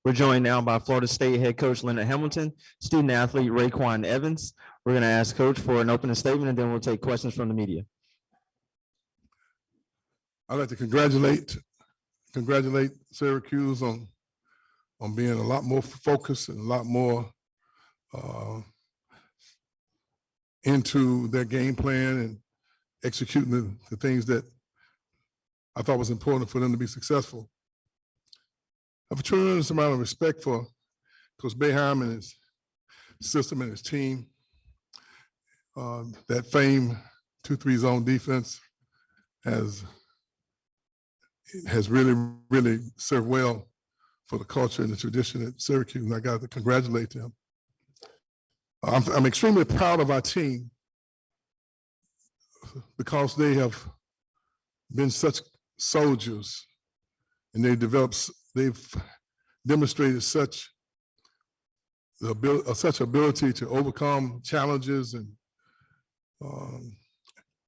We're joined now by Florida State head coach Leonard Hamilton, student athlete RayQuan Evans. We're going to ask coach for an opening statement, and then we'll take questions from the media. I'd like to congratulate Syracuse on being a lot more focused and a lot more into their game plan and executing the things that I thought was important for them to be successful. I have a tremendous amount of respect for Coach Boeheim and his system and his team. That famed 2-3 zone defense has really served well for the culture and the tradition at Syracuse, and I got to congratulate them. I'm extremely proud of our team because they have been such soldiers, and they've demonstrated such ability to overcome challenges and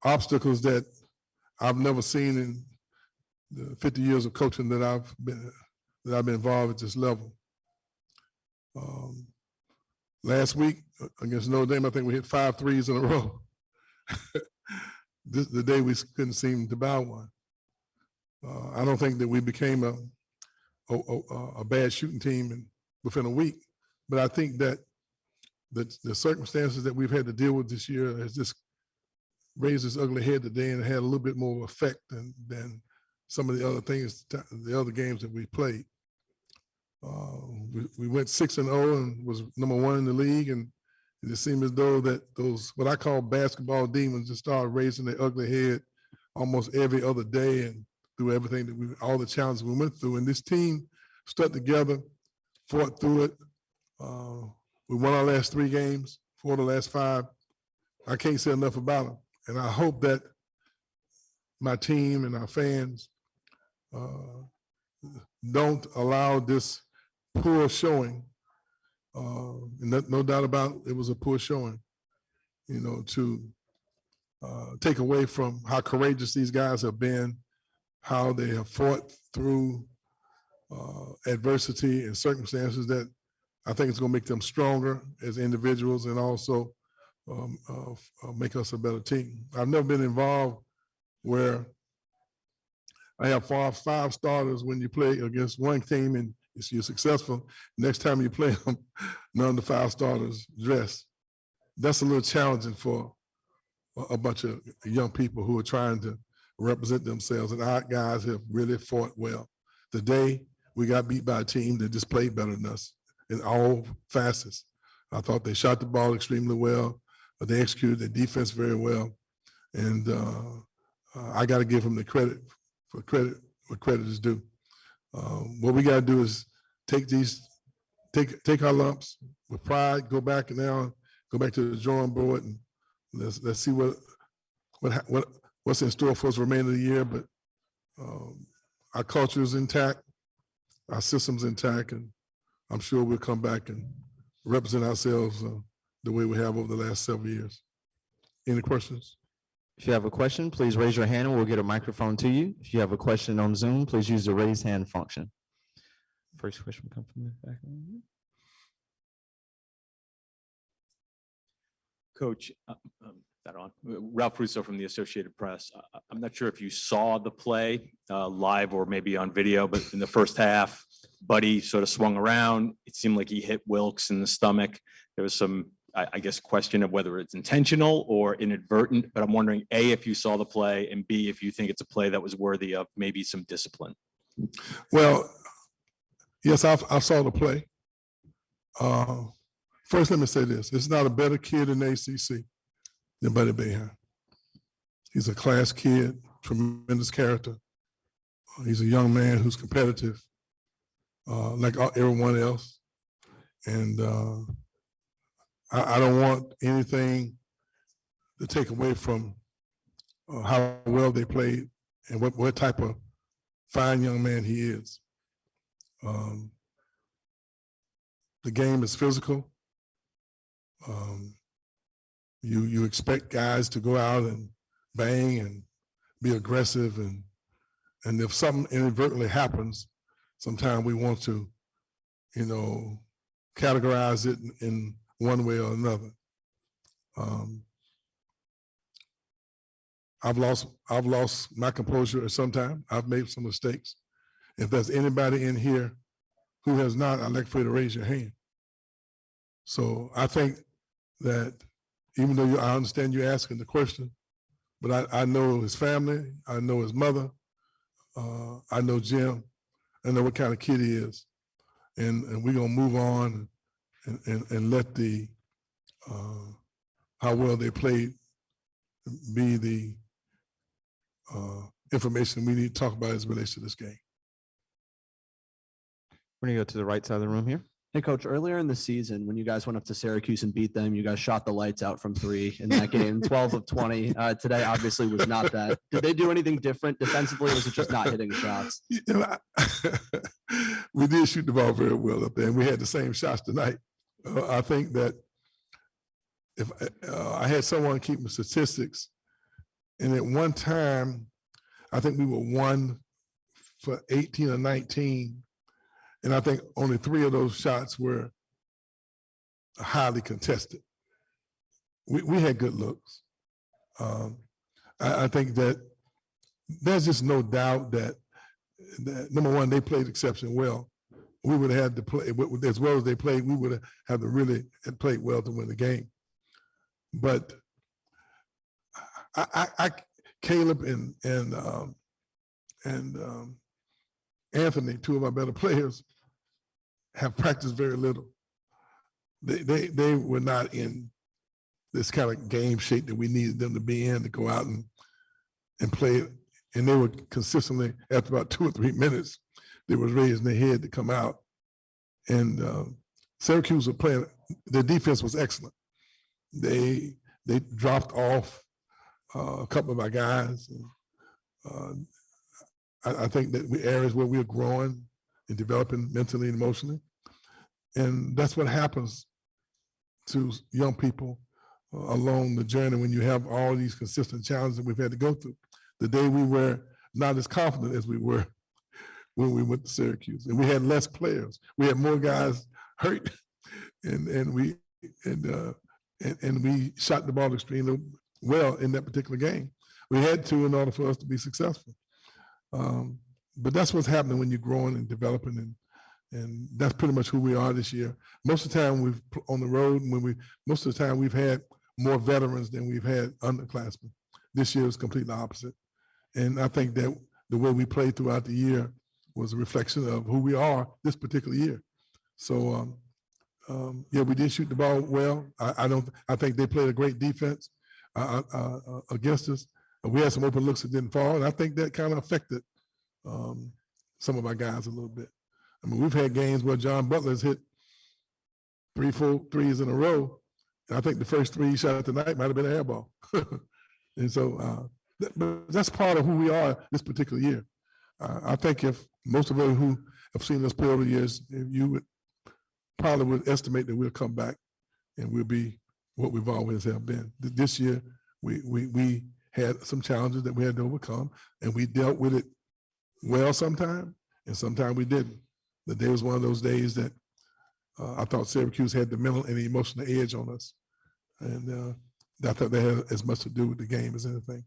obstacles that I've never seen in the 50 years of coaching that I've been involved at this level. Last week against Notre Dame, I think we hit 5 threes in a row. The day we couldn't seem to buy one. I don't think that we became a bad shooting team within a week, but I think that the circumstances that we've had to deal with this year has just raised its ugly head today and had a little bit more effect than some of the other things, the other games that we played. We went 6-0 and was #1 in the league, and it just seemed as though that those, what I call basketball demons, just started raising their ugly head almost every other day and through everything that all the challenges we went through. And this team stuck together, fought through it. We won our last 3 games, 4 of the last 5. I can't say enough about them. And I hope that my team and our fans don't allow this poor showing, and no doubt about it was a poor showing, to take away from how courageous these guys have been, how they have fought through adversity and circumstances that I think it's going to make them stronger as individuals and also make us a better team. I've never been involved where I have 5 starters when you play against one team and you're successful. Next time you play them, none of the 5 starters dress. That's a little challenging for a bunch of young people who are trying to represent themselves, and our guys have really fought well. Today, we got beat by a team that just played better than us in all facets. I thought they shot the ball extremely well, but they executed their defense very well, and I got to give them the credit for what credit is due. What we got to do is take our lumps with pride, go back to the drawing board, and let's see what's in store for us the remainder of the year. But our culture is intact, our system's intact, and I'm sure we'll come back and represent ourselves the way we have over the last several years. Any questions? If you have a question, please raise your hand and we'll get a microphone to you. If you have a question on Zoom, please use the raise hand function. First question will come from the back. Coach, Ralph Russo from the Associated Press. I'm not sure if you saw the play live or maybe on video, but in the first half, Buddy sort of swung around. It seemed like he hit Wilkes in the stomach. There was some, I guess, question of whether it's intentional or inadvertent, but I'm wondering, A, if you saw the play, and B, if you think it's a play that was worthy of maybe some discipline. Well, yes, I saw the play. First, let me say this. It's not a better kid in the ACC than Buddy Boeheim. He's a class kid, tremendous character. He's a young man who's competitive, like everyone else. And I don't want anything to take away from how well they played and what type of fine young man he is. The game is physical. You expect guys to go out and bang and be aggressive, and if something inadvertently happens, sometimes we want to categorize it in one way or another. I've lost my composure at some time. I've made some mistakes. If there's anybody in here who has not, I'd like for you to raise your hand. So I think that even though I understand you asking the question, but I know his family, I know his mother, I know Jim, I know what kind of kid he is. And we're gonna move on and let the how well they played be the information we need to talk about as it relates to this game. We're gonna go to the right side of the room here. Hey, Coach, earlier in the season, when you guys went up to Syracuse and beat them, you guys shot the lights out from 3 in that game, 12 of 20. Today, obviously, was not that. Did they do anything different defensively, or was it just not hitting shots? We did shoot the ball very well up there, and we had the same shots tonight. I think that if I had someone keep the statistics, and at one time, I think we were 1 for 18 or 19. And I think only 3 of those shots were highly contested. We had good looks. I think that there's just no doubt that number one, they played exceptionally well. We would have had to play as well as they played. We would have had to really have played well to win the game. But Caleb and Anthony, 2 of our better players, have practiced very little. They were not in this kind of game shape that we needed them to be in to go out and play. And they were consistently, after about 2 or 3 minutes, they was raising their head to come out. And Syracuse was playing, their defense was excellent. They dropped off a couple of our guys. And, I think that areas where we're growing and developing mentally and emotionally. And that's what happens to young people along the journey when you have all these consistent challenges that we've had to go through. The day we were not as confident as we were when we went to Syracuse, and we had less players. We had more guys hurt, and we shot the ball extremely well in that particular game. We had to in order for us to be successful. But that's what's happening when you're growing and developing, and that's pretty much who we are this year. Most of the time we've on the road, most of the time we've had more veterans than we've had underclassmen. This year was completely opposite. And I think that the way we played throughout the year was a reflection of who we are this particular year. So yeah, we did shoot the ball well. I think they played a great defense against us. We had some open looks that didn't fall, and I think that kind of affected some of our guys a little bit. I mean, we've had games where John Butler's hit 3, 4 threes in a row, and I think the first 3 he shot tonight might have been an air ball. And so but that's part of who we are this particular year. I think if most of us who have seen us play over the years, you would probably estimate that we'll come back and we'll be what we've always have been. This year, we had some challenges that we had to overcome, and we dealt with it well sometime, and sometimes we didn't. The day was one of those days that I thought Syracuse had the mental and the emotional edge on us. And I thought that had as much to do with the game as anything.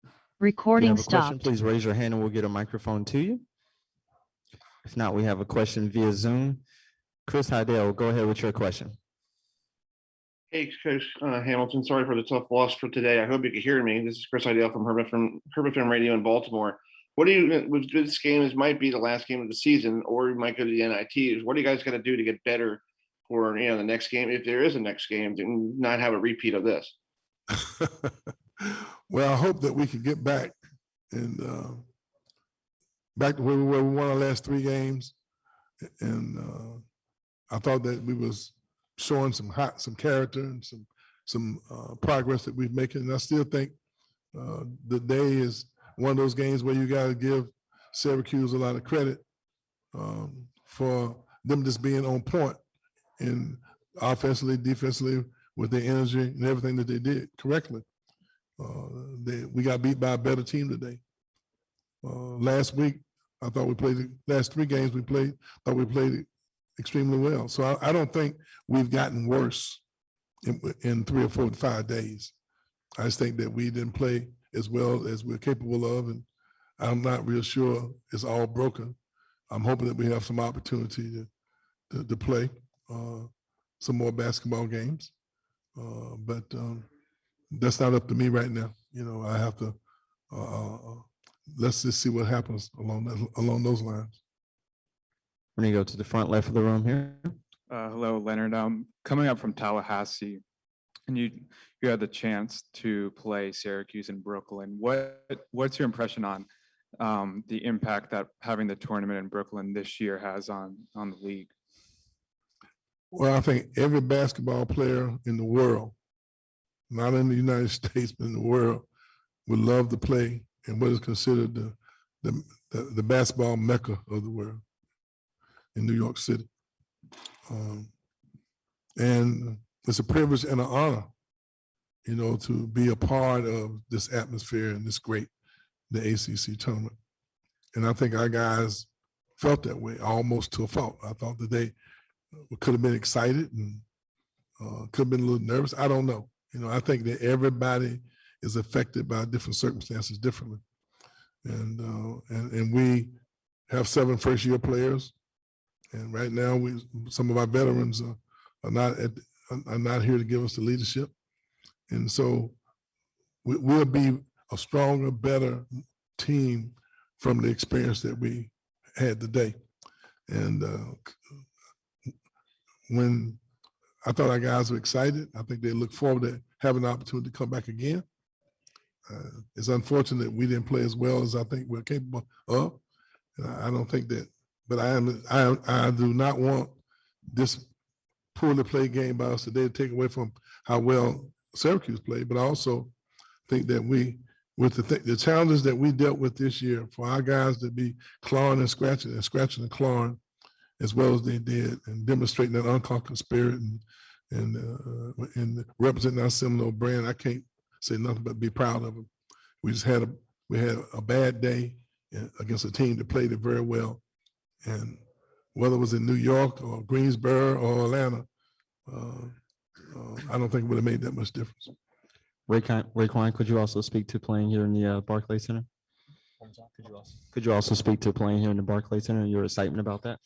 If you Recording have a question, stopped. please raise your hand and we'll get a microphone to you. If not, we have a question via Zoom. Chris Hydell, go ahead with your question. Hey, Coach Hamilton, sorry for the tough loss for today. I hope you can hear me. This is Chris Idell from Herbert Film Radio in Baltimore. What do you, with this game, this might be the last game of the season, or you might go to the NITs. What are you guys going to do to get better for the next game, if there is a next game, to not have a repeat of this? Well, I hope that we can get back and back to where we were. We won our last 3 games, and I thought that we was showing some character and some progress that we're making. And I still think the day is one of those games where you got to give Syracuse a lot of credit for them just being on point and offensively, defensively, with their energy and everything that they did correctly. We got beat by a better team today. Last week, I thought we played the last 3 games we played. Thought we played extremely well. So I don't think we've gotten worse in 3 or 4 to 5 days. I just think that we didn't play as well as we're capable of, and I'm not real sure it's all broken. I'm hoping that we have some opportunity to play some more basketball games, but that's not up to me right now. I have to. Let's just see what happens along those lines. We're gonna go to the front left of the room here. Hello, Leonard. Coming up from Tallahassee, and you had the chance to play Syracuse and Brooklyn. What's your impression on the impact that having the tournament in Brooklyn this year has on the league? Well, I think every basketball player in the world, not in the United States, but in the world, would love to play in what is considered the basketball mecca of the world in New York City. And it's a privilege and an honor, to be a part of this atmosphere and the ACC tournament. And I think our guys felt that way almost to a fault. I thought that they could have been excited and could have been a little nervous. I don't know. I think that everybody is affected by different circumstances differently. And we have 7 first-year players. And right now, some of our veterans are not here to give us the leadership. And so we'll be a stronger, better team from the experience that we had today. And when I thought our guys were excited, I think they look forward to having an opportunity to come back again. It's unfortunate we didn't play as well as I think we're capable of. And I don't think that, but I do not want this poorly played game by us today to take away from how well Syracuse played, but I also think that with the challenges that we dealt with this year, for our guys to be clawing and scratching and clawing as well as they did, and demonstrating that unconquered spirit and representing our Seminole brand, I can't say nothing but be proud of them. We had a bad day against a team that played it very well, and whether it was in New York or Greensboro or Atlanta, I don't think it would have made that much difference. RayQuan, could you also speak to playing here in the Barclays Center? Could you also speak to playing here in the Barclays Center and your excitement about that?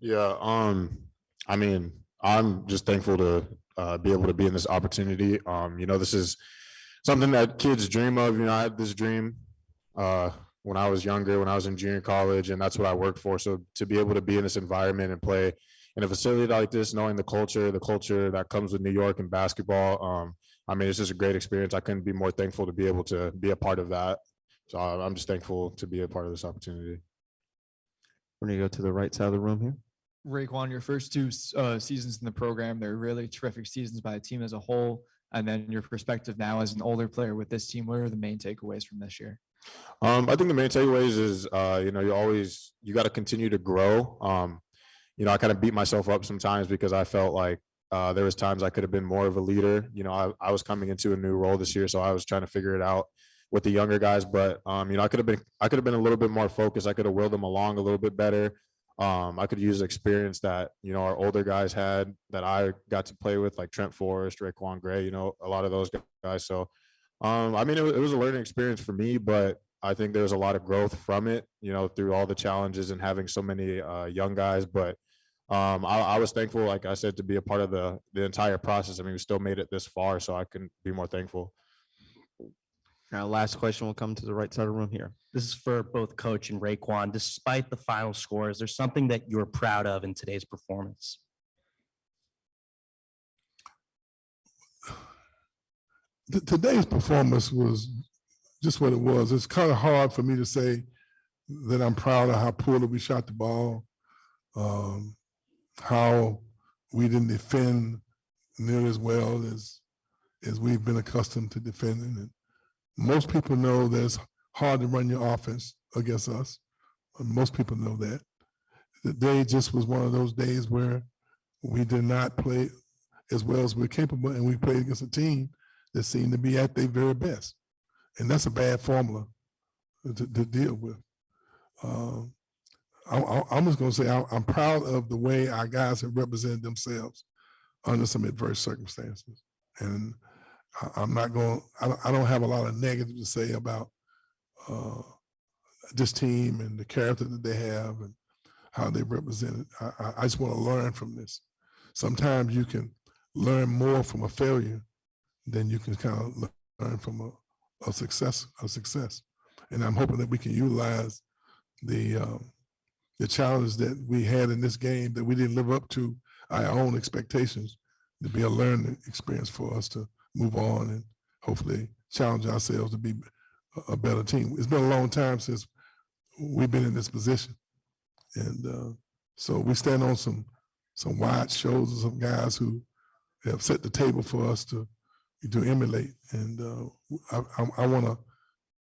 Yeah, I mean, I'm just thankful to be able to be in this opportunity. This is something that kids dream of. I had this dream when I was younger, when I was in junior college, and that's what I worked for. So to be able to be in this environment and play in a facility like this, knowing the culture that comes with New York and basketball, it's just a great experience. I couldn't be more thankful to be able to be a part of that. So I'm just thankful to be a part of this opportunity. We're going to go to the right side of the room here. RayQuan, your first 2 seasons in the program, they're really terrific seasons by the team as a whole. And then your perspective now as an older player with this team, what are the main takeaways from this year? I think the main takeaways is, you got to continue to grow. I kind of beat myself up sometimes because I felt like there was times I could have been more of a leader. I was coming into a new role this year, so I was trying to figure it out with the younger guys. But I could have been a little bit more focused. I could have willed them along a little bit better. I could use the experience that our older guys had that I got to play with, like Trent Forrest, RayQuan Gray. A lot of those guys. So it was a learning experience for me, but I think there's a lot of growth from it. Through all the challenges and having so many young guys, but. I was thankful, like I said, to be a part of the entire process. We still made it this far, so I couldn't be more thankful. Our last question will come to the right side of the room here. This is for both Coach and RayQuan. Despite the final score, is there something that you're proud of in today's performance? Today's performance was just what it was. It's kind of hard for me to say that I'm proud of how poorly we shot the ball. How we didn't defend nearly as well as we've been accustomed to defending. And most people know that it's hard to run your offense against us. Most people know that. The day just was one of those days where we did not play as well as we're capable, and we played against a team that seemed to be at their very best. And that's a bad formula to deal with. I'm just going to say I'm proud of the way our guys have represented themselves under some adverse circumstances. And I'm not going, I don't have a lot of negative to say about this team and the character that they have and how they represent it. I just want to learn from this. Sometimes you can learn more from a failure than you can kind of learn from a success. And I'm hoping that we can utilize the challenges that we had in this game that we didn't live up to our own expectations to be a learning experience for us to move on and hopefully challenge ourselves to be a better team. It's been a long time since we've been in this position. And so we stand on some wide shoulders of some guys who have set the table for us to emulate. And I want to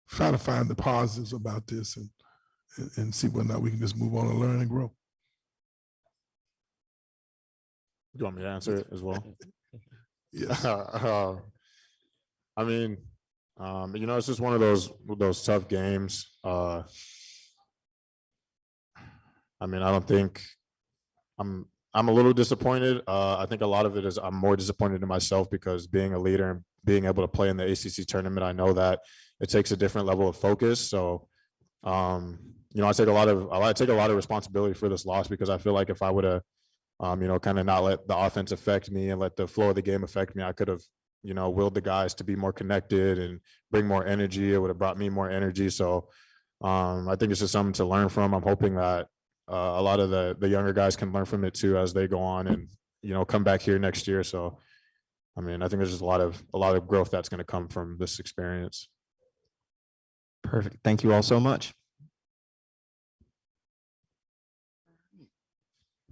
try to find the positives about this and see whether or not we can just move on and learn and grow. You want me to answer it as well? Yes. I mean, it's just one of those tough games. I mean, I don't think I'm a little disappointed. I think a lot of it is I'm more disappointed in myself because being a leader and being able to play in the ACC tournament, I know that it takes a different level of focus. So, I take a lot of responsibility for this loss because I feel like if I would have, kind of not let the offense affect me and let the flow of the game affect me, I could have, willed the guys to be more connected and bring more energy. It would have brought me more energy. So, I think it's just something to learn from. I'm hoping that a lot of the younger guys can learn from it too as they go on and come back here next year. So I mean, I think there's just a lot of growth that's going to come from this experience. Perfect. Thank you all so much.